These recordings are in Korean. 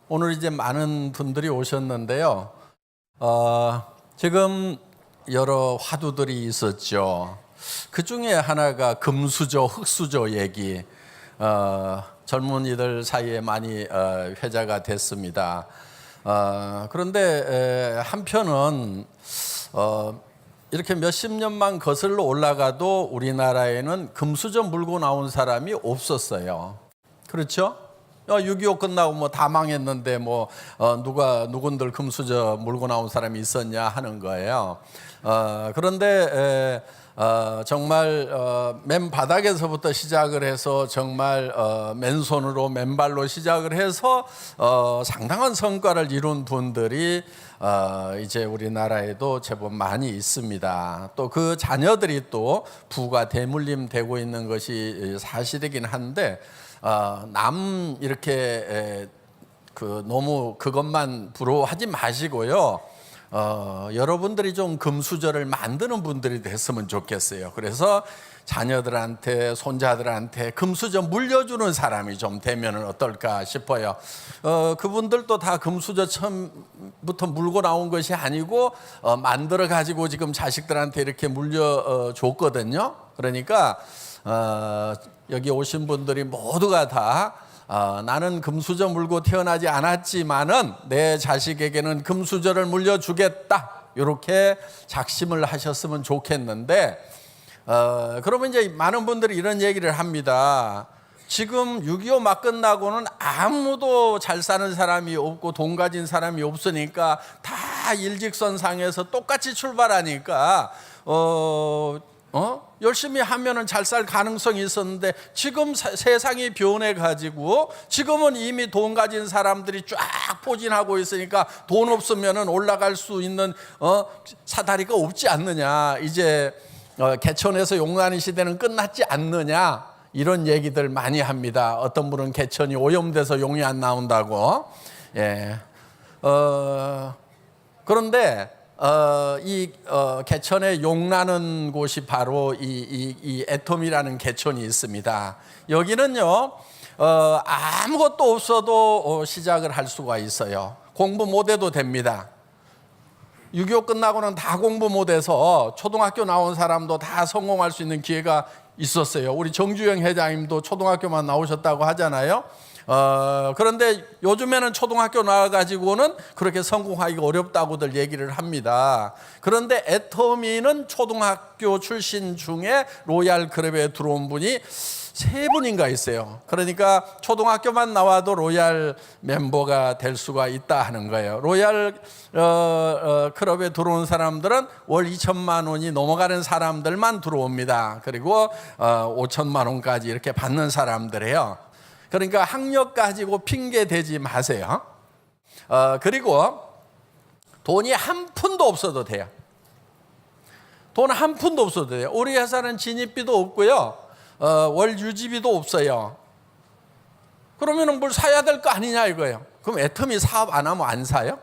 오늘 이제 많은 분들이 오셨는데요. 지금 여러 화두들이 있었죠. 그 중에 하나가 금수저, 흙수저 얘기. 젊은이들 사이에 많이 회자가 됐습니다. 그런데 한편은 이렇게 몇십 년만 거슬러 올라가도 우리나라에는 금수저 물고 나온 사람이 없었어요. 그렇죠? 6.25 끝나고 뭐 다 망했는데 누군들 금수저 물고 나온 사람이 있었냐 하는 거예요. 그런데 정말 맨 바닥에서부터 시작을 해서 정말 맨손으로 맨발로 시작을 해서 상당한 성과를 이룬 분들이 이제 우리나라에도 제법 많이 있습니다. 또 그 자녀들이 또 부가 대물림 되고 있는 것이 사실이긴 한데 남 이렇게 너무 그것만 부러워하지 마시고요. 여러분들이 좀 금수저를 만드는 분들이 됐으면 좋겠어요. 그래서 자녀들한테 손자들한테 금수저 물려주는 사람이 좀 되면 어떨까 싶어요. 그분들도 다 금수저 처음부터 물고 나온 것이 아니고 만들어 가지고 지금 자식들한테 이렇게 물려줬거든요. 그러니까 여기 오신 분들이 모두가 다 나는 금수저 물고 태어나지 않았지만은 내 자식에게는 금수저를 물려주겠다, 이렇게 작심을 하셨으면 좋겠는데, 그러면 이제 많은 분들이 이런 얘기를 합니다. 지금 6.25 막 끝나고는 아무도 잘 사는 사람이 없고 돈 가진 사람이 없으니까 다 일직선상에서 똑같이 출발하니까 열심히 하면은 잘 살 가능성이 있었는데, 지금 세상이 변해가지고 지금은 이미 돈 가진 사람들이 쫙 포진하고 있으니까 돈 없으면은 올라갈 수 있는 사다리가 없지 않느냐, 이제 개천에서 용나는 시대는 끝났지 않느냐, 이런 얘기들 많이 합니다. 어떤 분은 개천이 오염돼서 용이 안 나온다고. 예. 그런데 개천에 용나는 곳이 바로 이 애톰이라는 개천이 있습니다. 여기는요, 아무것도 없어도 시작을 할 수가 있어요. 공부 못해도 됩니다. 6.25 끝나고는 다 공부 못해서 초등학교 나온 사람도 다 성공할 수 있는 기회가 있었어요. 우리 정주영 회장님도 초등학교만 나오셨다고 하잖아요. 그런데 요즘에는 초등학교 나와가지고는 그렇게 성공하기가 어렵다고들 얘기를 합니다. 그런데 애터미는 초등학교 출신 중에 로얄 클럽에 들어온 분이 3분인가 있어요. 그러니까 초등학교만 나와도 로얄 멤버가 될 수가 있다 하는 거예요. 로얄 클럽에 들어온 사람들은 월 2천만 원이 넘어가는 사람들만 들어옵니다. 그리고 5천만 원까지 이렇게 받는 사람들이에요. 그러니까 학력 가지고 핑계 대지 마세요. 그리고 돈이 한 푼도 없어도 돼요. 돈 한 푼도 없어도 돼요. 우리 회사는 진입비도 없고요, 월 유지비도 없어요. 그러면 뭘 사야 될 거 아니냐 이거예요. 그럼 애터미 사업 안 하면 안 사요?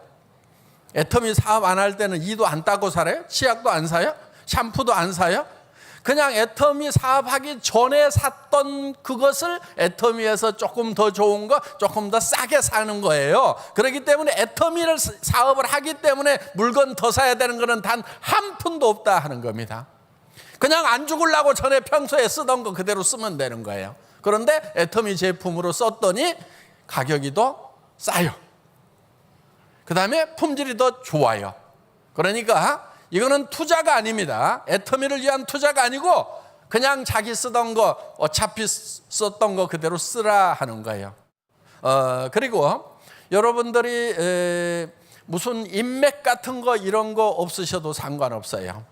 애터미 사업 안 할 때는 이도 안 따고 살아요? 치약도 안 사요? 샴푸도 안 사요? 그냥 애터미 사업하기 전에 샀던 그것을 애터미에서 조금 더 좋은 거, 조금 더 싸게 사는 거예요. 그렇기 때문에 애터미를 사업을 하기 때문에 물건 더 사야 되는 거는 단 한 푼도 없다 하는 겁니다. 그냥 안 죽으려고 전에 평소에 쓰던 거 그대로 쓰면 되는 거예요. 그런데 애터미 제품으로 썼더니 가격이 더 싸요. 그 다음에 품질이 더 좋아요. 그러니까 이거는 투자가 아닙니다. 애터미를 위한 투자가 아니고 그냥 자기 쓰던 거, 어차피 썼던 거 그대로 쓰라 하는 거예요. 그리고 여러분들이 무슨 인맥 같은 거 이런 거 없으셔도 상관없어요.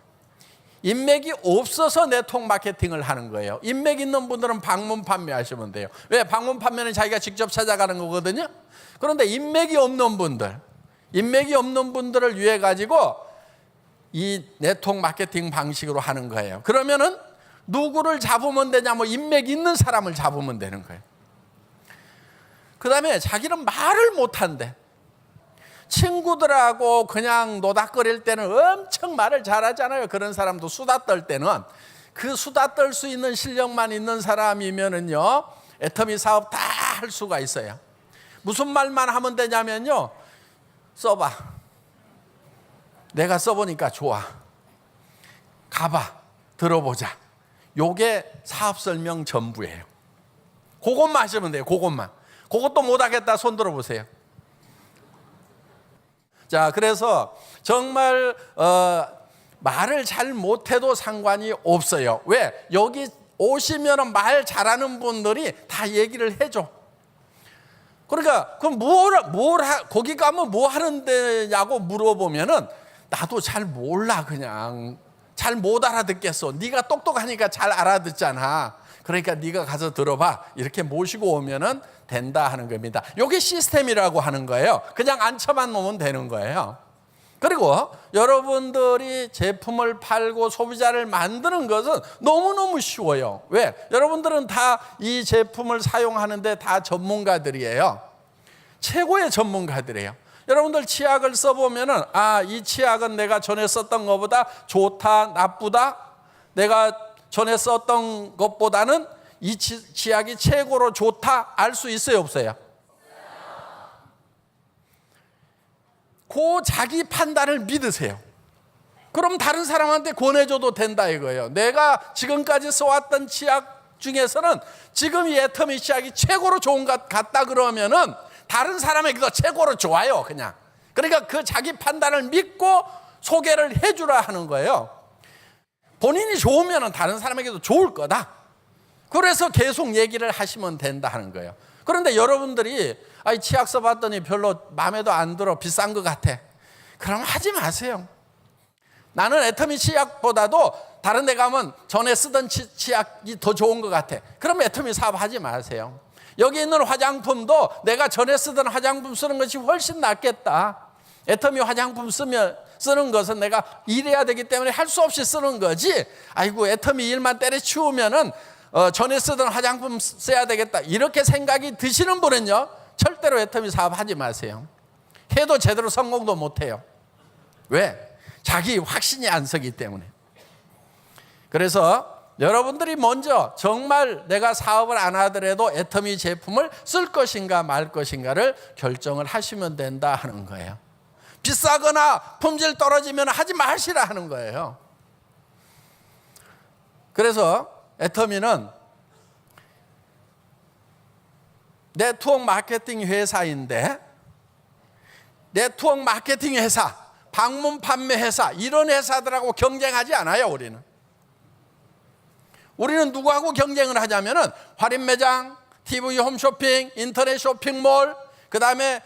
인맥이 없어서 네트워크 마케팅을 하는 거예요. 인맥 있는 분들은 방문 판매 하시면 돼요. 왜? 방문 판매는 자기가 직접 찾아가는 거거든요. 그런데 인맥이 없는 분들을 위해 가지고 이 네트워크 마케팅 방식으로 하는 거예요. 그러면은 누구를 잡으면 되냐? 인맥 있는 사람을 잡으면 되는 거예요. 그 다음에 자기는 말을 못한대. 친구들하고 그냥 노닥거릴 때는 엄청 말을 잘하잖아요. 그런 사람도 수다 떨 때는 그 수다 떨 수 있는 실력만 있는 사람이면은요, 애터미 사업 다 할 수가 있어요. 무슨 말만 하면 되냐면요, 써봐. 내가 써보니까 좋아. 가봐. 들어보자. 요게 사업 설명 전부예요. 그것만 하시면 돼요. 그것만. 그것도 못하겠다 손 들어보세요. 자, 그래서 정말 말을 잘 못해도 상관이 없어요. 왜? 여기 오시면 말 잘하는 분들이 다 얘기를 해줘. 그러니까 그럼 거기 가면 뭐 하는 데냐고 물어보면은 나도 잘 몰라. 그냥 잘 못 알아듣겠어. 네가 똑똑하니까 잘 알아듣잖아. 그러니까 네가 가서 들어봐. 이렇게 모시고 오면은 된다 하는 겁니다. 이게 시스템이라고 하는 거예요. 그냥 앉혀만 놓으면 되는 거예요. 그리고 여러분들이 제품을 팔고 소비자를 만드는 것은 너무너무 쉬워요. 왜? 여러분들은 다 이 제품을 사용하는데 다 전문가들이에요. 최고의 전문가들이에요. 여러분들 치약을 써보면은 이 치약은 내가 전에 썼던 것보다 좋다, 나쁘다. 내가 전에 썼던 것보다는 이 치약이 최고로 좋다 알 수 있어요, 없어요? 그 자기 판단을 믿으세요. 그럼 다른 사람한테 권해줘도 된다 이거예요. 내가 지금까지 써왔던 치약 중에서는 지금 이 애터미 치약이 최고로 좋은 것 같다 그러면은 다른 사람에게도 최고로 좋아요, 그냥. 그러니까 그 자기 판단을 믿고 소개를 해주라 하는 거예요. 본인이 좋으면 다른 사람에게도 좋을 거다. 그래서 계속 얘기를 하시면 된다 하는 거예요. 그런데 여러분들이 치약 써봤더니 별로 마음에도 안 들어, 비싼 것 같아. 그럼 하지 마세요. 나는 애터미 치약보다도 다른 데 가면 전에 쓰던 치약이 더 좋은 것 같아. 그럼 애터미 사업하지 마세요. 여기 있는 화장품도 내가 전에 쓰던 화장품 쓰는 것이 훨씬 낫겠다. 애터미 화장품 쓰는 것은 내가 일해야 되기 때문에 할 수 없이 쓰는 거지. 아이고 애터미 일만 때려치우면은 전에 쓰던 화장품 써야 되겠다. 이렇게 생각이 드시는 분은요, 절대로 애터미 사업하지 마세요. 해도 제대로 성공도 못해요. 왜? 자기 확신이 안 서기 때문에. 그래서 여러분들이 먼저 정말 내가 사업을 안 하더라도 애터미 제품을 쓸 것인가 말 것인가를 결정을 하시면 된다 하는 거예요. 비싸거나 품질 떨어지면 하지 마시라 하는 거예요. 그래서 애터미는 네트워크 마케팅 회사인데, 네트워크 마케팅 회사, 방문 판매 회사, 이런 회사들하고 경쟁하지 않아요. 우리는 누구하고 경쟁을 하냐면은 할인 매장, TV 홈쇼핑, 인터넷 쇼핑몰, 그 다음에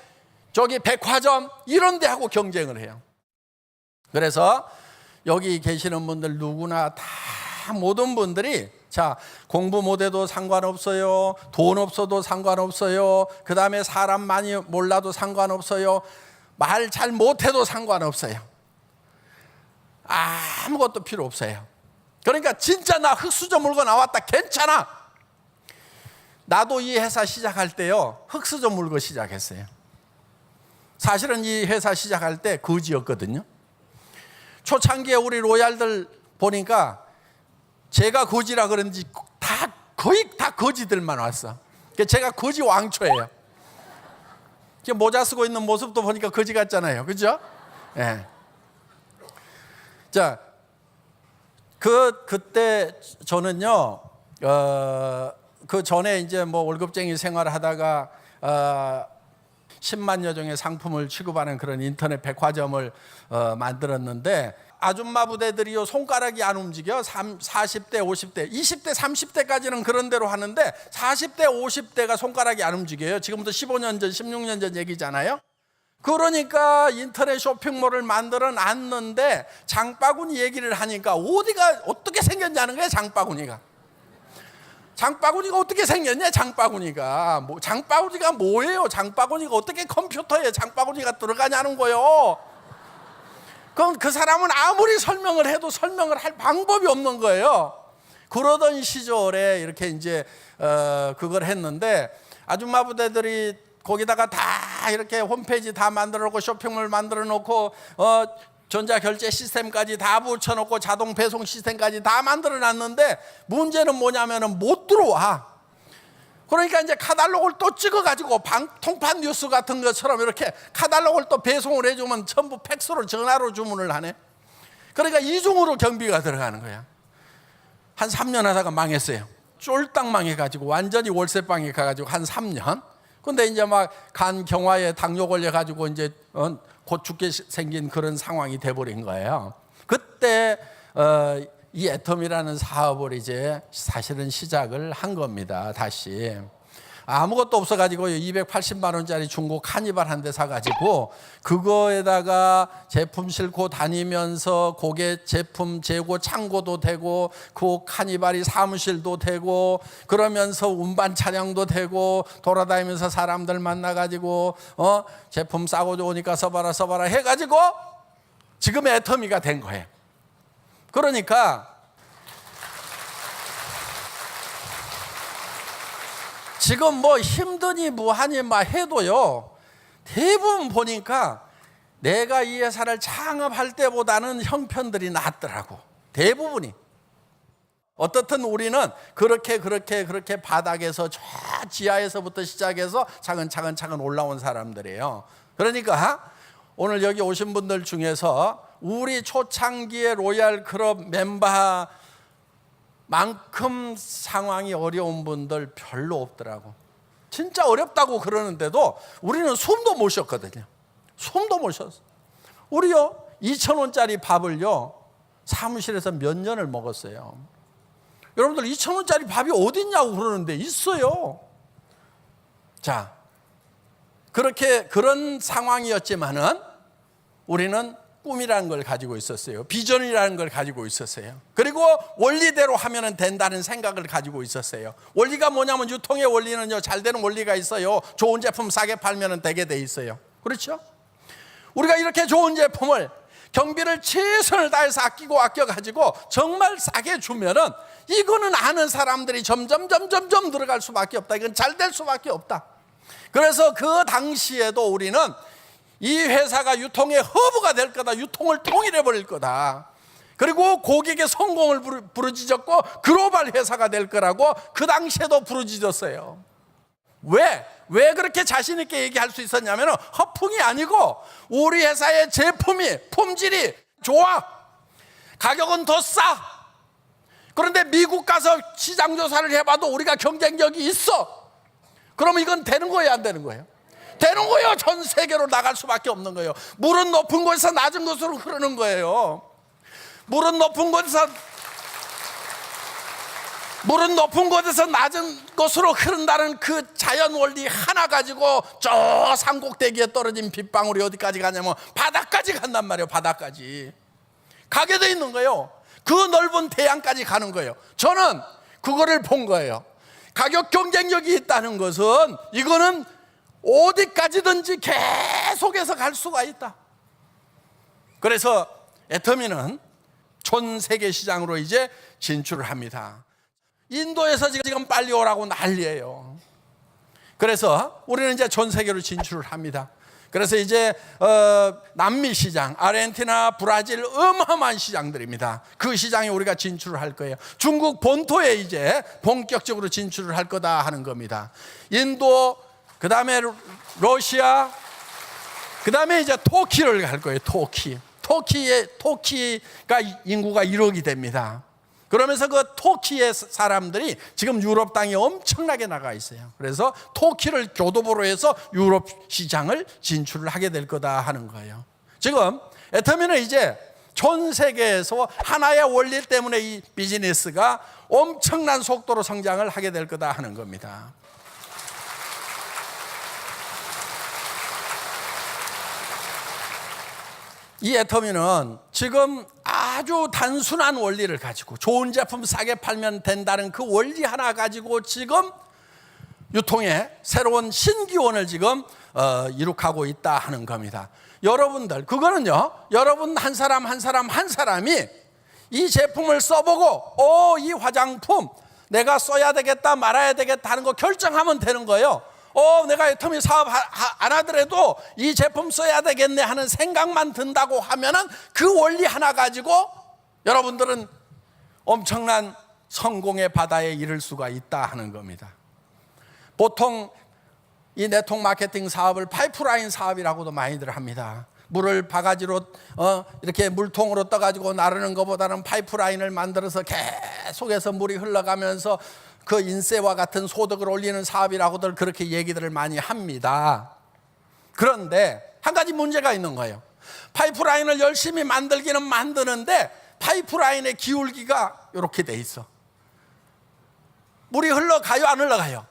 저기 백화점, 이런 데하고 경쟁을 해요. 그래서 여기 계시는 분들 누구나 다 모든 분들이 자, 공부 못해도 상관없어요. 돈 없어도 상관없어요. 그 다음에 사람 많이 몰라도 상관없어요. 말 잘 못해도 상관없어요. 아무것도 필요 없어요. 그러니까 진짜 나 흑수저 물고 나왔다, 괜찮아. 나도 이 회사 시작할 때요, 흑수저 물고 시작했어요. 사실은 이 회사 시작할 때 거지였거든요. 초창기에 우리 로얄들 보니까 제가 거지라 그런지 거의 다 거지들만 왔어. 제가 거지 왕초예요. 모자 쓰고 있는 모습도 보니까 거지 같잖아요, 그죠? 예. 자, 그때 저는요, 그 전에 이제 뭐 월급쟁이 생활하다가 10만여 종의 상품을 취급하는 그런 인터넷 백화점을 만들었는데, 아줌마 부대들이요 손가락이 안 움직여. 40대, 50대, 20대, 30대까지는 그런 대로 하는데 40대, 50대가 손가락이 안 움직여요. 지금부터 15년 전, 16년 전 얘기잖아요. 그러니까 인터넷 쇼핑몰을 만들어 놨는데 장바구니 얘기를 하니까 어디가 어떻게 생겼냐는 거예요. 장바구니가 어떻게 생겼냐. 장바구니가 뭐예요. 장바구니가 어떻게 컴퓨터에 장바구니가 들어가냐는 거예요. 그럼 그 사람은 아무리 설명을 해도 설명을 할 방법이 없는 거예요. 그러던 시절에 이렇게 이제 그걸 했는데, 아줌마 부대들이 거기다가 다 이렇게 홈페이지 다 만들어 놓고 쇼핑몰 만들어 놓고 전자결제 시스템까지 다 붙여놓고 자동 배송 시스템까지 다 만들어 놨는데 문제는 뭐냐면은 못 들어와. 그러니까 이제 카탈로그를 또 찍어가지고 통판 뉴스 같은 것처럼 이렇게 카탈로그를 또 배송을 해주면 전부 팩스로 전화로 주문을 하네. 그러니까 이중으로 경비가 들어가는 거야. 한 3년 하다가 망했어요. 쫄딱 망해가지고 완전히 월세방에 가가지고 한 3년. 근데 이제 막 간 경화에 당뇨 걸려가지고 이제 곧 죽게 생긴 그런 상황이 돼버린 거예요. 그때 이 애텀이라는 사업을 이제 사실은 시작을 한 겁니다. 다시 아무것도 없어가지고 280만 원짜리 중고 카니발 한 대 사가지고 그거에다가 제품 싣고 다니면서 고게 제품 재고 창고도 되고 그 카니발이 사무실도 되고 그러면서 운반 차량도 되고 돌아다니면서 사람들 만나가지고 제품 싸고 좋으니까 써봐라 해가지고 지금 애터미가 된 거예요. 그러니까 지금 뭐 힘드니 뭐하니 막 해도요, 대부분 보니까 내가 이 회사를 창업할 때보다는 형편들이 낫더라고. 대부분이. 어떻든 우리는 그렇게 바닥에서 저 지하에서부터 시작해서 차근차근 올라온 사람들이에요. 그러니까 오늘 여기 오신 분들 중에서 우리 초창기의 로얄 클럽 멤버 만큼 상황이 어려운 분들 별로 없더라고. 진짜 어렵다고 그러는데도 우리는 숨도 못 쉬었거든요. 숨도 못 쉬었어. 우리요 2,000원짜리 밥을요 사무실에서 몇 년을 먹었어요. 여러분들 2,000원짜리 밥이 어딨냐고 그러는데 있어요. 자, 그런 상황이었지만은 우리는 꿈이라는 걸 가지고 있었어요. 비전이라는 걸 가지고 있었어요. 그리고 원리대로 하면 된다는 생각을 가지고 있었어요. 원리가 뭐냐면 유통의 원리는요, 잘 되는 원리가 있어요. 좋은 제품 싸게 팔면 되게 돼 있어요. 그렇죠? 우리가 이렇게 좋은 제품을 경비를 최선을 다해서 아껴가지고 정말 싸게 주면은 이거는 아는 사람들이 점점 들어갈 수밖에 없다. 이건 잘 될 수밖에 없다. 그래서 그 당시에도 우리는 이 회사가 유통의 허브가 될 거다. 유통을 통일해 버릴 거다. 그리고 고객의 성공을 부르짖었고 글로벌 회사가 될 거라고 그 당시에도 부르짖었어요. 왜 그렇게 자신 있게 얘기할 수 있었냐면 허풍이 아니고 우리 회사의 제품이 품질이 좋아. 가격은 더 싸. 그런데 미국 가서 시장 조사를 해봐도 우리가 경쟁력이 있어. 그러면 이건 되는 거예요, 안 되는 거예요? 되는 거예요. 전 세계로 나갈 수밖에 없는 거예요. 물은 높은 곳에서 낮은 곳으로 흐르는 거예요. 물은 높은 곳에서 낮은 곳으로 흐른다는 그 자연 원리 하나 가지고 저 산꼭대기에 떨어진 빗방울이 어디까지 가냐면 바다까지 간단 말이에요. 바다까지 가게 돼 있는 거예요. 그 넓은 대양까지 가는 거예요. 저는 그거를 본 거예요. 가격 경쟁력이 있다는 것은 이거는 어디까지든지 계속해서 갈 수가 있다. 그래서 애터미는 전 세계 시장으로 이제 진출을 합니다. 인도에서 지금 빨리 오라고 난리예요. 그래서 우리는 이제 전 세계로 진출을 합니다. 그래서 이제 남미 시장, 아르헨티나, 브라질 어마어마한 시장들입니다. 그 시장에 우리가 진출을 할 거예요. 중국 본토에 이제 본격적으로 진출을 할 거다 하는 겁니다. 인도, 그 다음에 러시아, 그 다음에 이제 터키를 갈 거예요. 터키가 인구가 1억이 됩니다. 그러면서 그 터키의 사람들이 지금 유럽 땅에 엄청나게 나가 있어요. 그래서 터키를 교두보로 해서 유럽 시장을 진출을 하게 될 거다 하는 거예요. 지금 애터미는 이제 전 세계에서 하나의 원리 때문에 이 비즈니스가 엄청난 속도로 성장을 하게 될 거다 하는 겁니다. 이 애터미는 지금 아주 단순한 원리를 가지고 좋은 제품 싸게 팔면 된다는 그 원리 하나 가지고 지금 유통의 새로운 신기원을 지금 이룩하고 있다 하는 겁니다. 여러분들, 그거는요, 여러분 한 사람이 이 제품을 써보고 이 화장품 내가 써야 되겠다 말아야 되겠다 하는 거 결정하면 되는 거예요. 내가 애터미 사업 안 하더라도 이 제품 써야 되겠네 하는 생각만 든다고 하면은 그 원리 하나 가지고 여러분들은 엄청난 성공의 바다에 이를 수가 있다 하는 겁니다. 보통 이 네트워크 마케팅 사업을 파이프라인 사업이라고도 많이들 합니다. 물을 바가지로 이렇게 물통으로 떠가지고 나르는 것보다는 파이프라인을 만들어서 계속해서 물이 흘러가면서 그 인세와 같은 소득을 올리는 사업이라고들 그렇게 얘기들을 많이 합니다. 그런데 한 가지 문제가 있는 거예요. 파이프라인을 열심히 만들기는 만드는데 파이프라인의 기울기가 이렇게 돼 있어. 물이 흘러가요, 안 흘러가요?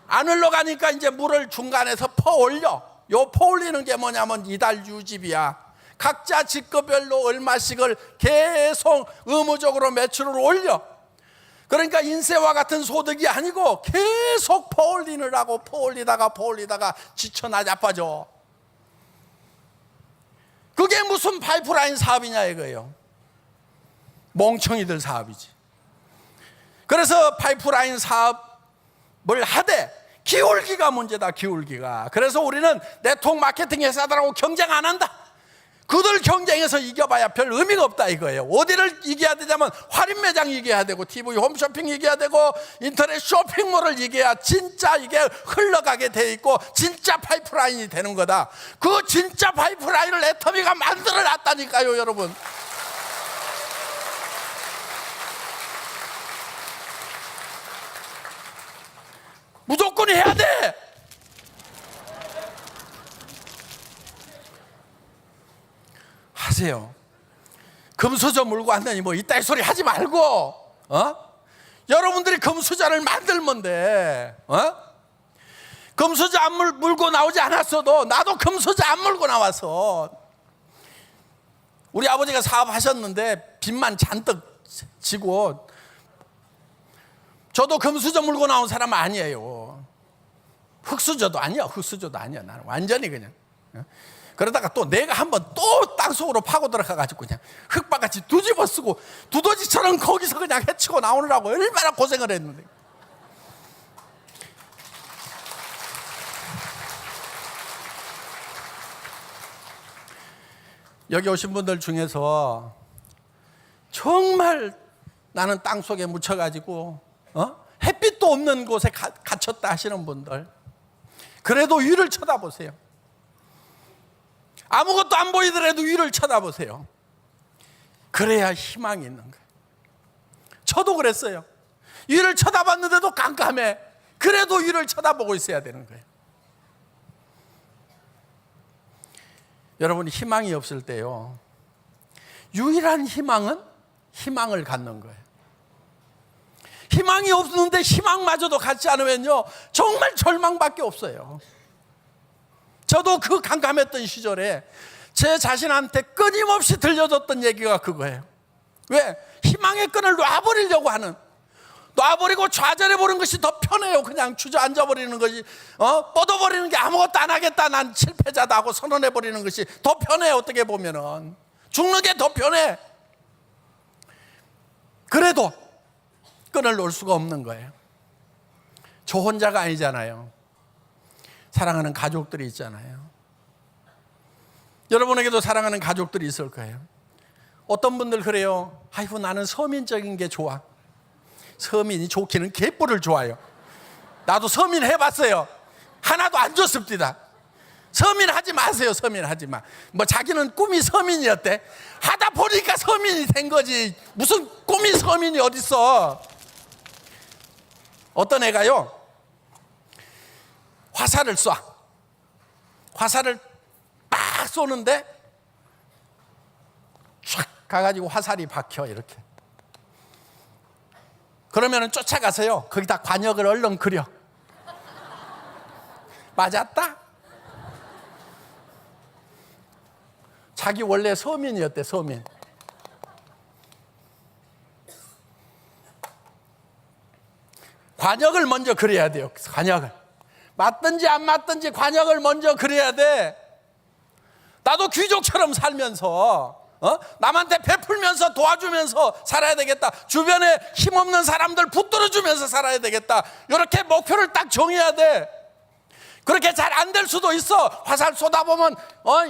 안 흘러가니까 이제 물을 중간에서 퍼올려. 요 퍼올리는 게 뭐냐면 이달 유지비야. 각자 직급별로 얼마씩을 계속 의무적으로 매출을 올려. 그러니까 인세와 같은 소득이 아니고 계속 퍼올리느라고 퍼올리다가 지쳐 나자빠져. 그게 무슨 파이프라인 사업이냐 이거예요. 멍청이들 사업이지. 그래서 파이프라인 사업을 하되 기울기가 문제다, 기울기가. 그래서 우리는 네트워크 마케팅 회사들하고 경쟁 안 한다. 그들 경쟁에서 이겨봐야 별 의미가 없다 이거예요. 어디를 이겨야 되냐면 할인 매장 이겨야 되고 TV 홈쇼핑 이겨야 되고 인터넷 쇼핑몰을 이겨야 진짜 이게 흘러가게 돼 있고 진짜 파이프라인이 되는 거다. 그 진짜 파이프라인을 애터미가 만들어 놨다니까요, 여러분. 무조건 해야 돼. 하세요. 금수저 물고 왔더니 뭐 이따위 소리 하지 말고, 여러분들이 금수저를 만들면 돼. 금수저 안 물고 나오지 않았어도 나도 금수저 안 물고 나왔어. 우리 아버지가 사업하셨는데 빚만 잔뜩 지고, 저도 금수저 물고 나온 사람 아니에요. 흙수저도 아니야. 흙수저도 아니야. 나는 완전히 그냥. 그러다가 또 내가 한번 또 땅속으로 파고 들어가가지고 그냥 흙바같이 뒤집어 쓰고 두더지처럼 거기서 그냥 헤치고 나오느라고 얼마나 고생을 했는데. 여기 오신 분들 중에서 정말 나는 땅속에 묻혀가지고 햇빛도 없는 곳에 갇혔다 하시는 분들, 그래도 위를 쳐다보세요. 아무것도 안 보이더라도 위를 쳐다보세요. 그래야 희망이 있는 거예요. 저도 그랬어요. 위를 쳐다봤는데도 깜깜해. 그래도 위를 쳐다보고 있어야 되는 거예요. 여러분, 희망이 없을 때요, 유일한 희망은 희망을 갖는 거예요. 희망이 없는데 희망마저도 갖지 않으면요, 정말 절망밖에 없어요. 저도 그 깜깜했던 시절에 제 자신한테 끊임없이 들려줬던 얘기가 그거예요. 왜? 희망의 끈을 놔버리려고 하는, 놔버리고 좌절해버리는 것이 더 편해요. 그냥 주저앉아버리는 것이, 뻗어버리는 게 아무것도 안 하겠다, 난 실패자다 하고 선언해버리는 것이 더 편해. 어떻게 보면은 죽는 게 더 편해. 그래도 끈을 놓을 수가 없는 거예요. 저 혼자가 아니잖아요. 사랑하는 가족들이 있잖아요. 여러분에게도 사랑하는 가족들이 있을 거예요. 어떤 분들 그래요. 아이고, 나는 서민적인 게 좋아. 서민이 좋기는 개뿔을 좋아요. 나도 서민 해봤어요. 하나도 안 좋습니다. 서민 하지 마세요. 서민 하지 마. 뭐 자기는 꿈이 서민이었대. 하다 보니까 서민이 된 거지. 무슨 꿈이 서민이 어딨어. 어떤 애가요, 화살을 쏴. 화살을 막 쏘는데 촥 가가지고 화살이 박혀 이렇게. 그러면은 쫓아가서요, 거기다 관역을 얼른 그려. 맞았다? 자기 원래 서민이었대. 서민. 관역을 먼저 그려야 돼요. 관역을. 맞든지 안 맞든지 관역을 먼저 그려야 돼. 나도 귀족처럼 살면서 남한테 베풀면서 도와주면서 살아야 되겠다. 주변에 힘없는 사람들 붙들어주면서 살아야 되겠다. 이렇게 목표를 딱 정해야 돼. 그렇게 잘 안 될 수도 있어. 화살 쏟아보면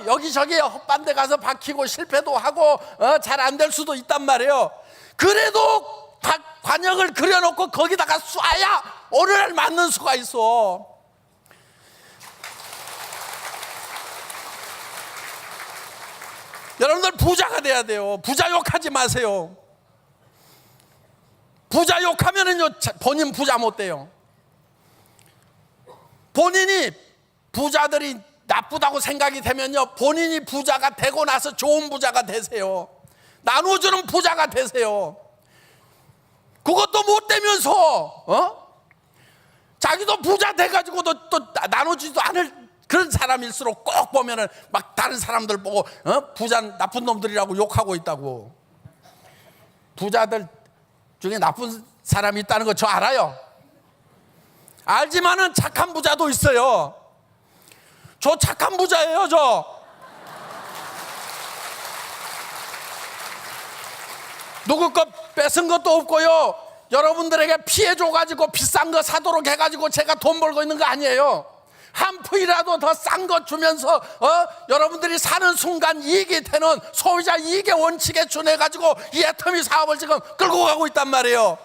여기저기 헛반대 가서 박히고 실패도 하고 잘 안 될 수도 있단 말이에요. 그래도 관역을 그려놓고 거기다가 쏴야 어느 날 맞는 수가 있어. 여러분들 부자가 돼야 돼요. 부자 욕하지 마세요. 부자 욕하면은요, 본인 부자 못 돼요. 본인이 부자들이 나쁘다고 생각이 되면요, 본인이 부자가 되고 나서 좋은 부자가 되세요. 나눠주는 부자가 되세요. 그것도 못 되면서 자기도 부자 돼가지고도 또 나눠주지도 않을 그런 사람일수록 꼭 보면은 막 다른 사람들 보고 부자 나쁜 놈들이라고 욕하고 있다고. 부자들 중에 나쁜 사람이 있다는 거 저 알아요. 알지만은 착한 부자도 있어요. 저 착한 부자예요, 저. 누구 것 뺏은 것도 없고요. 여러분들에게 피해 줘가지고 비싼 거 사도록 해가지고 제가 돈 벌고 있는 거 아니에요. 한 푼이라도 더 싼 거 주면서 여러분들이 사는 순간 이익이 되는 소비자 이익의 원칙에 준해가지고 이 애터미 사업을 지금 끌고 가고 있단 말이에요.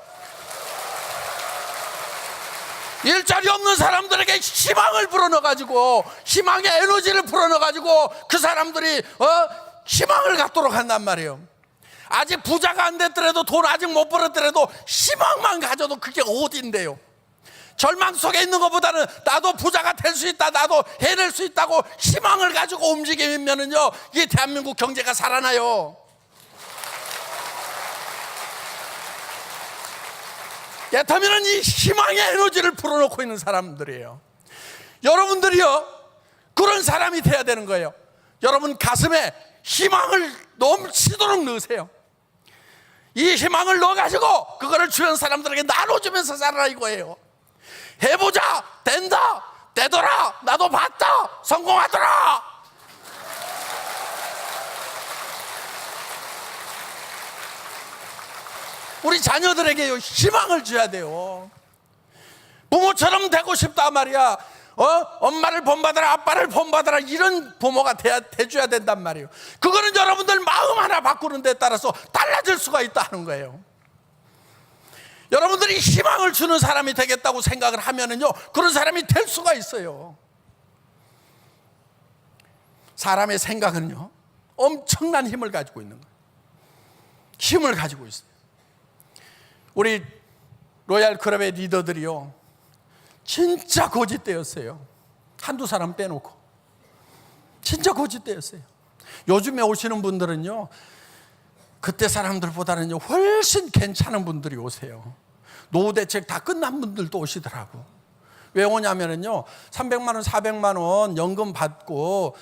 일자리 없는 사람들에게 희망을 불어넣어가지고, 희망의 에너지를 불어넣어가지고 그 사람들이 희망을 갖도록 한단 말이에요. 아직 부자가 안 됐더라도, 돈 아직 못 벌었더라도 희망만 가져도 그게 어딘데요. 절망 속에 있는 것보다는 나도 부자가 될 수 있다, 나도 해낼 수 있다고 희망을 가지고 움직이면은요, 이 대한민국 경제가 살아나요. 애터미는 이 희망의 에너지를 불어넣고 있는 사람들이에요. 여러분들이요, 그런 사람이 돼야 되는 거예요. 여러분 가슴에 희망을 넘치도록 넣으세요. 이 희망을 넣어가지고 그거를 주변 사람들에게 나눠주면서 살아라 이거예요. 해보자, 된다, 되더라, 나도 봤다, 성공하더라. 우리 자녀들에게 희망을 줘야 돼요. 부모처럼 되고 싶다 말이야. 엄마를 본받아라, 아빠를 본받아라, 이런 부모가 돼줘야 된단 말이에요. 그거는 여러분들 마음 하나 바꾸는 데 따라서 달라질 수가 있다는 거예요. 여러분들이 희망을 주는 사람이 되겠다고 생각을 하면은요, 그런 사람이 될 수가 있어요. 사람의 생각은요, 엄청난 힘을 가지고 있는 거예요. 힘을 가지고 있어요. 우리 로얄 클럽의 리더들이요, 진짜 고집대였어요. 한두 사람 빼놓고 진짜 고집대였어요. 요즘에 오시는 분들은요, 그때 사람들보다는 훨씬 괜찮은 분들이 오세요. 노후 대책 다 끝난 분들도 오시더라고. 왜 오냐면은요, 300만 원, 400만 원 연금 받고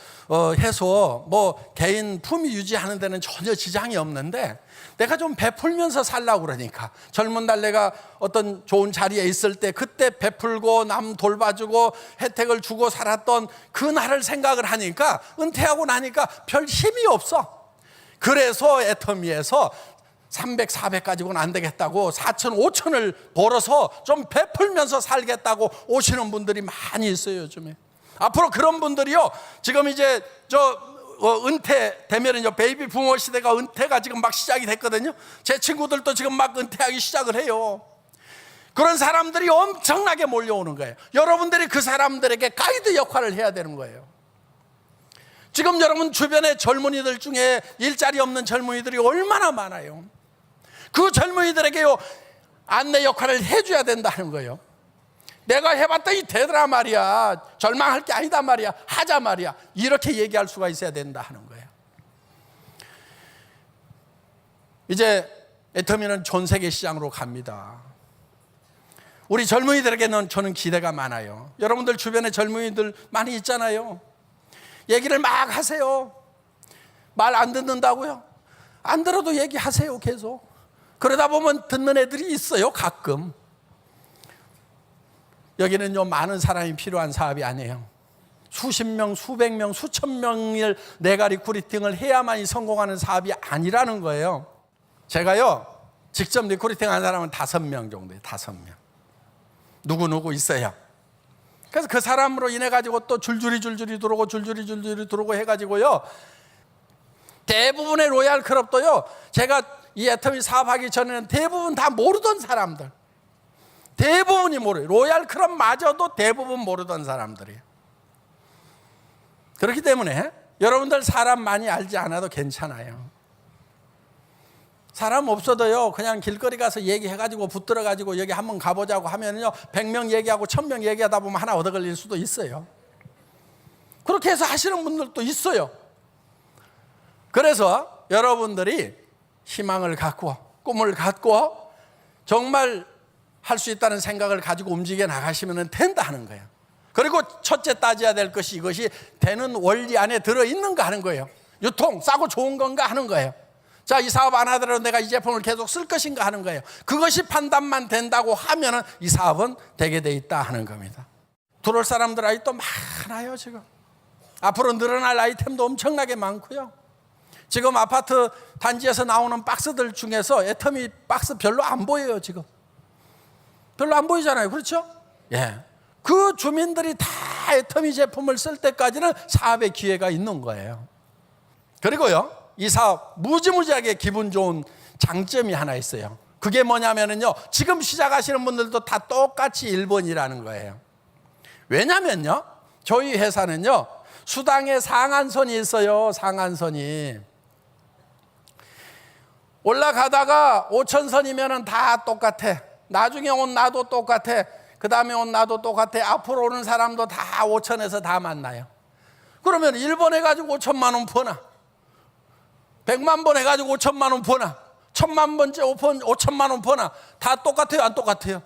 해서 뭐 개인 품위 유지하는 데는 전혀 지장이 없는데, 내가 좀 베풀면서 살라고 그러니까, 젊은 날 내가 어떤 좋은 자리에 있을 때 그때 베풀고 남 돌봐주고 혜택을 주고 살았던 그 날을 생각을 하니까, 은퇴하고 나니까 별 힘이 없어. 그래서 애터미에서 300, 400 가지고는 안 되겠다고 4천, 5천을 벌어서 좀 베풀면서 살겠다고 오시는 분들이 많이 있어요, 요즘에. 앞으로 그런 분들이요, 지금 이제 은퇴되면은요, 베이비 부모 시대가 은퇴가 지금 막 시작이 됐거든요. 제 친구들도 지금 막 은퇴하기 시작을 해요. 그런 사람들이 엄청나게 몰려오는 거예요. 여러분들이 그 사람들에게 가이드 역할을 해야 되는 거예요. 지금 여러분 주변의 젊은이들 중에 일자리 없는 젊은이들이 얼마나 많아요. 그 젊은이들에게요, 안내 역할을 해줘야 된다는 거예요. 내가 해봤더니 되더라 말이야, 절망할 게 아니다 말이야, 하자 말이야, 이렇게 얘기할 수가 있어야 된다 하는 거예요. 이제 애터미는 전 세계 시장으로 갑니다. 우리 젊은이들에게는 저는 기대가 많아요. 여러분들 주변에 젊은이들 많이 있잖아요. 얘기를 막 하세요. 말 안 듣는다고요? 안 들어도 얘기하세요, 계속. 그러다 보면 듣는 애들이 있어요, 가끔. 여기는요, 많은 사람이 필요한 사업이 아니에요. 수십 명, 수백 명, 수천 명을 네가 리크루팅을 해야만이 성공하는 사업이 아니라는 거예요. 제가요, 직접 리크루팅 한 사람은 5명 정도예요. 5명. 누구 있어요. 그래서 그 사람으로 인해 가지고 또 줄줄이 들어오고 줄줄이 들어오고 해가지고요, 대부분의 로얄 클럽도요, 제가 이 애터미 사업하기 전에는 대부분 다 모르던 사람들, 대부분이 모르요. 로얄 클럽마저도 대부분 모르던 사람들이에요. 그렇기 때문에 여러분들 사람 많이 알지 않아도 괜찮아요. 사람 없어도요, 그냥 길거리 가서 얘기해가지고 붙들어가지고 여기 한번 가보자고 하면요, 100명 얘기하고 1000명 얘기하다 보면 하나 얻어 걸릴 수도 있어요. 그렇게 해서 하시는 분들도 있어요. 그래서 여러분들이 희망을 갖고 꿈을 갖고 정말 할 수 있다는 생각을 가지고 움직여 나가시면 된다 하는 거예요. 그리고 첫째 따져야 될 것이 이것이 되는 원리 안에 들어있는가 하는 거예요. 유통, 싸고 좋은 건가 하는 거예요. 자, 이 사업 안 하더라도 내가 이 제품을 계속 쓸 것인가 하는 거예요. 그것이 판단만 된다고 하면은 이 사업은 되게 돼 있다 하는 겁니다. 들어올 사람들 아직도 많아요, 지금. 앞으로 늘어날 아이템도 엄청나게 많고요. 지금 아파트 단지에서 나오는 박스들 중에서 애터미 박스 별로 안 보여요, 지금. 별로 안 보이잖아요. 그렇죠? 예. 그 주민들이 다 애터미 제품을 쓸 때까지는 사업의 기회가 있는 거예요. 그리고요, 이 사업 무지무지하게 기분 좋은 장점이 하나 있어요. 그게 뭐냐면요, 지금 시작하시는 분들도 다 똑같이 1번이라는 거예요. 왜냐면요, 저희 회사는요, 수당에 상한선이 있어요. 상한선이. 올라가다가 5천선이면 다 똑같아. 나중에 온 나도 똑같아. 그 다음에 온 나도 똑같아. 앞으로 오는 사람도 다 5천에서 다 만나요. 그러면 1번 해가지고 5천만 원 버나, 100만 번 해가지고 5천만 원 버나, 1000만 번째 5천만 원 버나, 다 똑같아요? 안 똑같아요?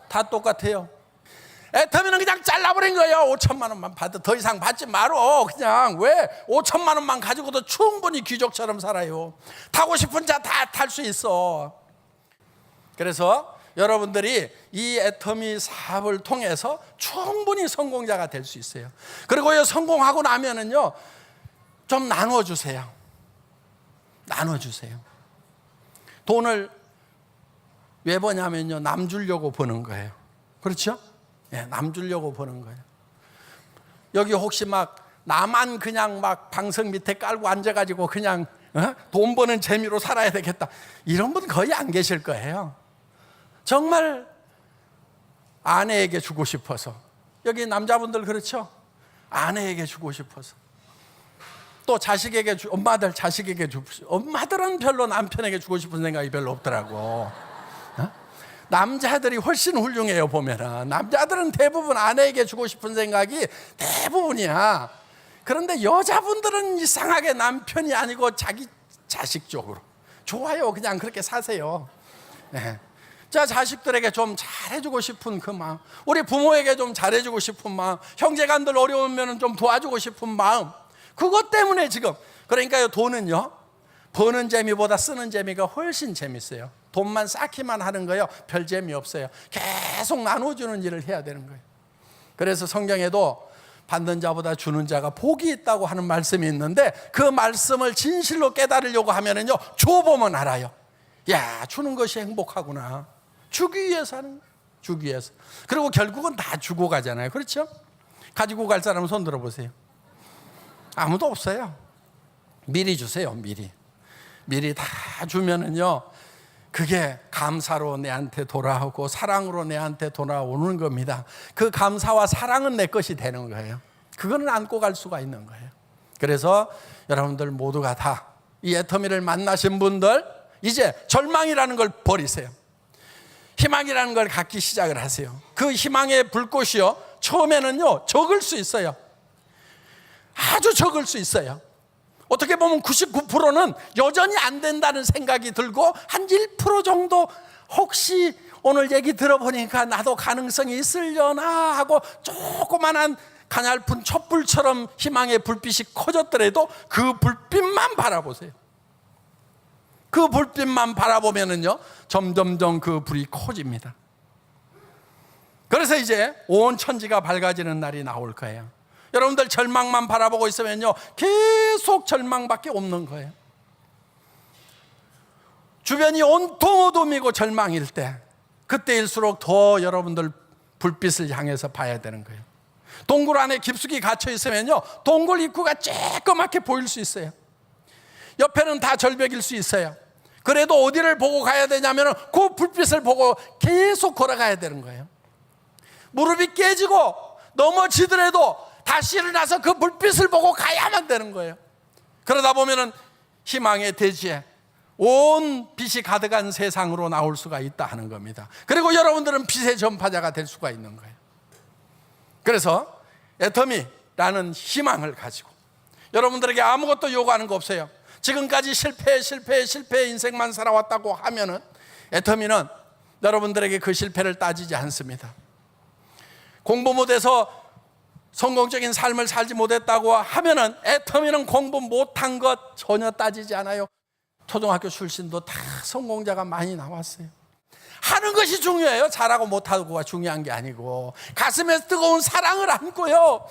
다 똑같아요. 애터미는 그냥 잘라버린 거예요. 5천만 원만 받아. 더 이상 받지 말어. 그냥. 왜? 5천만 원만 가지고도 충분히 귀족처럼 살아요. 타고 싶은 차 다 탈 수 있어. 그래서 여러분들이 이 애터미 사업을 통해서 충분히 성공자가 될 수 있어요. 그리고 성공하고 나면은요, 좀 나눠주세요. 나눠주세요. 돈을 왜 버냐면요, 남 주려고 버는 거예요. 그렇죠? 예, 남 주려고 버는 거예요. 여기 혹시 막 나만 그냥 막 방석 밑에 깔고 앉아가지고 그냥 돈 버는 재미로 살아야 되겠다, 이런 분 거의 안 계실 거예요. 정말 아내에게 주고 싶어서, 여기 남자분들 그렇죠? 아내에게 주고 싶어서, 또 자식에게 엄마들 자식에게 주고 싶어서. 엄마들은 별로 남편에게 주고 싶은 생각이 별로 없더라고. 남자들이 훨씬 훌륭해요. 보면은 남자들은 대부분 아내에게 주고 싶은 생각이 대부분이야. 그런데 여자분들은 이상하게 남편이 아니고 자기 자식 쪽으로. 좋아요, 그냥 그렇게 사세요. 네. 자, 자식들에게 좀 잘해주고 싶은 그 마음, 우리 부모에게 좀 잘해주고 싶은 마음, 형제간들 어려우면 좀 도와주고 싶은 마음, 그것 때문에 지금. 그러니까요, 돈은요, 버는 재미보다 쓰는 재미가 훨씬 재밌어요. 돈만 쌓기만 하는 거요, 별 재미없어요. 계속 나눠주는 일을 해야 되는 거예요. 그래서 성경에도 받는 자보다 주는 자가 복이 있다고 하는 말씀이 있는데, 그 말씀을 진실로 깨달으려고 하면은요, 줘보면 알아요. 야, 주는 것이 행복하구나. 주기 위해서 하는 거예요. 주기 위해서. 그리고 결국은 다 주고 가잖아요. 그렇죠? 가지고 갈 사람 손 들어보세요. 아무도 없어요. 미리 주세요. 미리 다 주면은요, 그게 감사로 내한테 돌아오고 사랑으로 내한테 돌아오는 겁니다. 그 감사와 사랑은 내 것이 되는 거예요. 그거는 안고 갈 수가 있는 거예요. 그래서 여러분들 모두가 다 이 애터미를 만나신 분들, 이제 절망이라는 걸 버리세요. 희망이라는 걸 갖기 시작을 하세요. 그 희망의 불꽃이요, 처음에는요 적을 수 있어요. 아주 적을 수 있어요. 어떻게 보면 99%는 여전히 안 된다는 생각이 들고, 한 1% 정도 혹시 오늘 얘기 들어보니까 나도 가능성이 있으려나 하고 조그만한 가냘픈 촛불처럼 희망의 불빛이 커졌더라도 그 불빛만 바라보세요. 그 불빛만 바라보면은요, 점점점 그 불이 커집니다. 그래서 이제 온 천지가 밝아지는 날이 나올 거예요. 여러분들 절망만 바라보고 있으면요, 계속 절망밖에 없는 거예요. 주변이 온통 어둠이고 절망일 때, 그때일수록 더 여러분들 불빛을 향해서 봐야 되는 거예요. 동굴 안에 깊숙이 갇혀 있으면요, 동굴 입구가 쬐끄맣게 보일 수 있어요. 옆에는 다 절벽일 수 있어요. 그래도 어디를 보고 가야 되냐면 그 불빛을 보고 계속 걸어가야 되는 거예요. 무릎이 깨지고 넘어지더라도 다시 일어나서 그 불빛을 보고 가야만 되는 거예요. 그러다 보면은 희망의 대지에 온 빛이 가득한 세상으로 나올 수가 있다 하는 겁니다. 그리고 여러분들은 빛의 전파자가 될 수가 있는 거예요. 그래서 애터미라는 희망을 가지고 여러분들에게 아무것도 요구하는 거 없어요. 지금까지 실패 인생만 살아왔다고 하면은 애터미는 여러분들에게 그 실패를 따지지 않습니다. 공부 못해서 성공적인 삶을 살지 못했다고 하면은 애터미는 공부 못한 것 전혀 따지지 않아요. 초등학교 출신도 다 성공자가 많이 나왔어요. 하는 것이 중요해요. 잘하고 못하고가 중요한 게 아니고 가슴에 뜨거운 사랑을 안고요.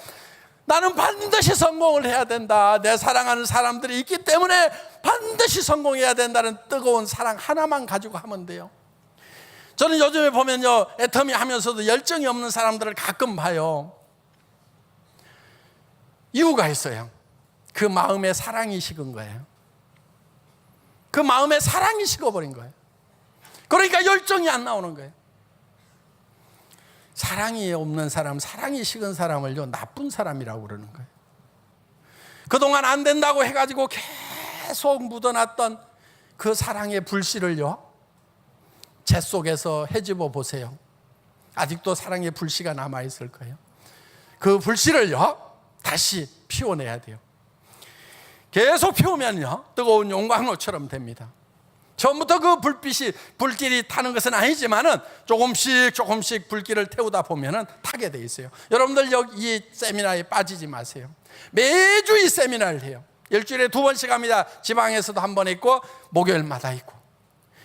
나는 반드시 성공을 해야 된다. 내 사랑하는 사람들이 있기 때문에 반드시 성공해야 된다는 뜨거운 사랑 하나만 가지고 하면 돼요. 저는 요즘에 보면요, 애터미 하면서도 열정이 없는 사람들을 가끔 봐요. 이유가 있어요. 그 마음에 사랑이 식은 거예요. 그 마음에 사랑이 식어버린 거예요. 그러니까 열정이 안 나오는 거예요. 사랑이 없는 사람, 사랑이 식은 사람을요, 나쁜 사람이라고 그러는 거예요. 그동안 안 된다고 해가지고 계속 묻어놨던 그 사랑의 불씨를요, 재 속에서 헤집어 보세요. 아직도 사랑의 불씨가 남아있을 거예요. 그 불씨를요, 다시 피워내야 돼요. 계속 피우면요, 뜨거운 용광로처럼 됩니다. 처음부터 그 불길이 타는 것은 아니지만은 조금씩 불길을 태우다 보면은 타게 돼 있어요. 여러분들 여기 이 세미나에 빠지지 마세요. 매주 이 세미나를 해요. 일주일에 2번씩 합니다. 지방에서도 한 번 있고 목요일마다 있고.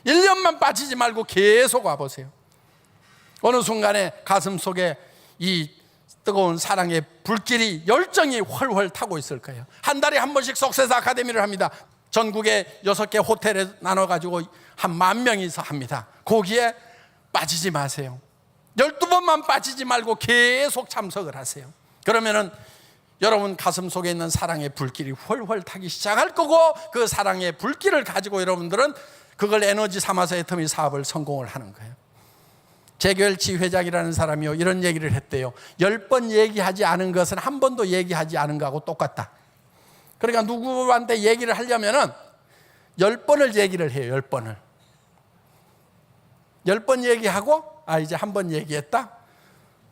1년만 빠지지 말고 계속 와보세요. 어느 순간에 가슴 속에 이 뜨거운 사랑의 불길이, 열정이 훨훨 타고 있을 거예요. 한 달에 한 번씩 석세스 아카데미를 합니다. 전국에 6개 호텔에 나눠가지고 한 10,000명이서 합니다. 거기에 빠지지 마세요. 12번만 빠지지 말고 계속 참석을 하세요. 그러면은 여러분 가슴 속에 있는 사랑의 불길이 훨훨 타기 시작할 거고, 그 사랑의 불길을 가지고 여러분들은 그걸 에너지 삼아서 애터미 사업을 성공을 하는 거예요. 재결치 회장이라는 사람이요, 이런 얘기를 했대요. 10번 얘기하지 않은 것은 한 번도 얘기하지 않은 거하고 똑같다. 그러니까 누구한테 얘기를 하려면은 10번을 얘기를 해요. 10번을. 10번 얘기하고, 이제 한 번 얘기했다.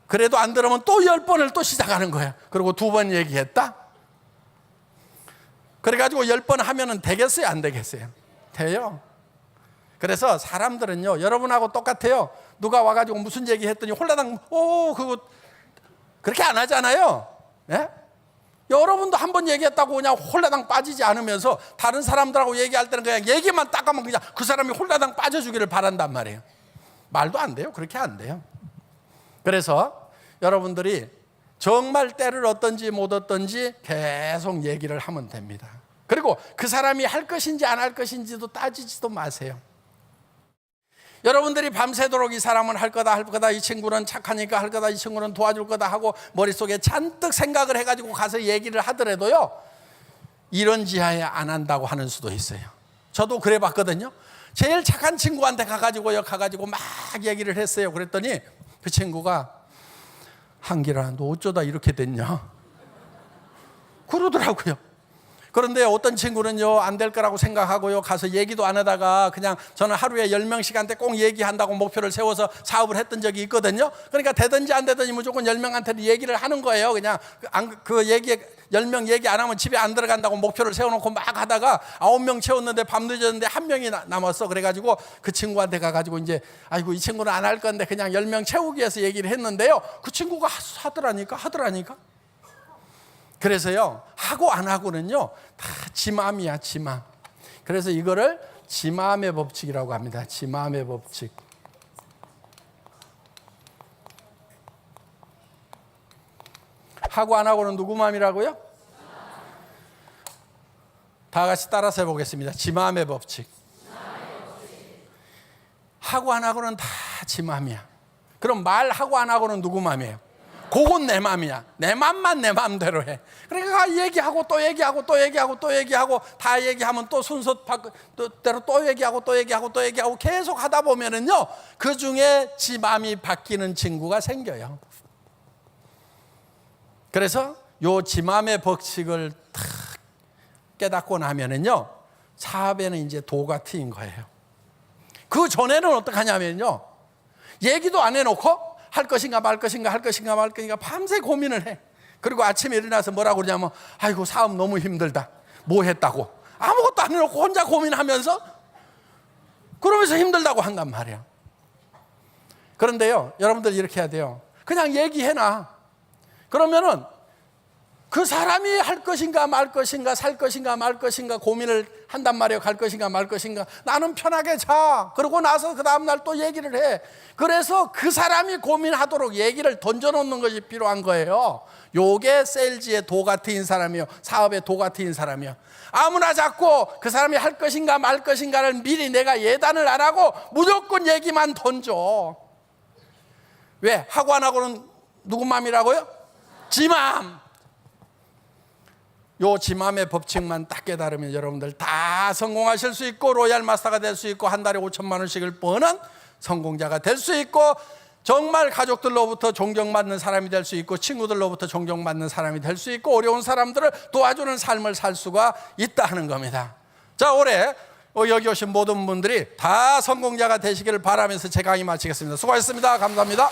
그래도 안 들으면 또 10번을 또 시작하는 거예요. 그리고 2번 얘기했다. 그래가지고 10번 하면은 되겠어요? 안 되겠어요? 돼요. 그래서 사람들은요, 여러분하고 똑같아요. 누가 와가지고 무슨 얘기 했더니 홀라당, 그거 그렇게 안 하잖아요. 예? 여러분도 한 번 얘기했다고 그냥 홀라당 빠지지 않으면서 다른 사람들하고 얘기할 때는 그냥 얘기만 딱 하면 그냥 그 사람이 홀라당 빠져주기를 바란단 말이에요. 말도 안 돼요. 그렇게 안 돼요. 그래서 여러분들이 정말 때를 얻든지 못 얻든지 계속 얘기를 하면 됩니다. 그리고 그 사람이 할 것인지 안 할 것인지도 따지지도 마세요. 여러분들이 밤새도록 이 사람은 할 거다, 이 친구는 착하니까 할 거다, 이 친구는 도와줄 거다 하고 머릿속에 잔뜩 생각을 해가지고 가서 얘기를 하더라도요, 이런 지하에 안 한다고 하는 수도 있어요. 저도 그래 봤거든요. 제일 착한 친구한테 가가지고 막 얘기를 했어요. 그랬더니 그 친구가, 한길아, 너 어쩌다 이렇게 됐냐? 그러더라고요. 그런데 어떤 친구는요, 안 될 거라고 생각하고요, 가서 얘기도 안 하다가 그냥 저는 하루에 10명씩한테 꼭 얘기한다고 목표를 세워서 사업을 했던 적이 있거든요. 그러니까 되든지 안 되든지 무조건 10명한테 얘기를 하는 거예요. 그냥 그 얘기 10명 얘기 안 하면 집에 안 들어간다고 목표를 세워놓고 막 하다가 9명 채웠는데 밤 늦었는데 1명이 남았어. 그래가지고 그 친구한테 가가지고 이제, 아이고 이 친구는 안 할 건데 그냥 10명 채우기 위해서 얘기를 했는데요, 그 친구가 하더라니까. 그래서요, 하고 안 하고는요, 다 지 마음이야, 지 마음. 그래서 이거를 지 마음의 법칙이라고 합니다. 지 마음의 법칙. 하고 안 하고는 누구 마음이라고요? 다 같이 따라서 해보겠습니다. 지 마음의 법칙. 하고 안 하고는 다 지 마음이야. 그럼 말하고 안 하고는 누구 마음이에요? 그건 내 맘이야. 내 맘만 내 맘대로 해. 그러니까 얘기하고 또 얘기하고 또 얘기하고 또 얘기하고 다 얘기하면 또 순서대로 또 얘기하고 또 얘기하고 또 얘기하고 계속 하다 보면은요, 그 중에 지 맘이 바뀌는 친구가 생겨요. 그래서 요 지 맘의 법칙을 탁 깨닫고 나면은요, 사업에는 이제 도가 트인 거예요. 그 전에는 어떻게 하냐면요, 얘기도 안 해놓고 할 것인가 말 것인가 할 것인가 말 것인가 밤새 고민을 해. 그리고 아침에 일어나서 뭐라고 그러냐면, 아이고 사업 너무 힘들다. 뭐 했다고? 아무것도 안 해놓고 혼자 고민하면서 그러면서 힘들다고 한단 말이야. 그런데요, 여러분들 이렇게 해야 돼요. 그냥 얘기해놔. 그러면은 그 사람이 할 것인가 말 것인가 살 것인가 말 것인가 고민을 한단 말이에요. 갈 것인가 말 것인가. 나는 편하게 자. 그러고 나서 그 다음날 또 얘기를 해. 그래서 그 사람이 고민하도록 얘기를 던져놓는 것이 필요한 거예요. 요게 세일즈의 도 같은 사람이요, 사업의 도 같은 사람이요. 아무나 자꾸 그 사람이 할 것인가 말 것인가를 미리 내가 예단을 안 하고 무조건 얘기만 던져. 왜? 하고 안 하고는 누구 맘이라고요? 지 맘. 요 지맘의 법칙만 딱 깨달으면 여러분들 다 성공하실 수 있고, 로얄 마스터가 될 수 있고, 한 달에 5천만 원씩을 버는 성공자가 될 수 있고, 정말 가족들로부터 존경받는 사람이 될 수 있고, 친구들로부터 존경받는 사람이 될 수 있고, 어려운 사람들을 도와주는 삶을 살 수가 있다 하는 겁니다. 자, 올해 여기 오신 모든 분들이 다 성공자가 되시기를 바라면서 제 강의 마치겠습니다. 수고하셨습니다. 감사합니다.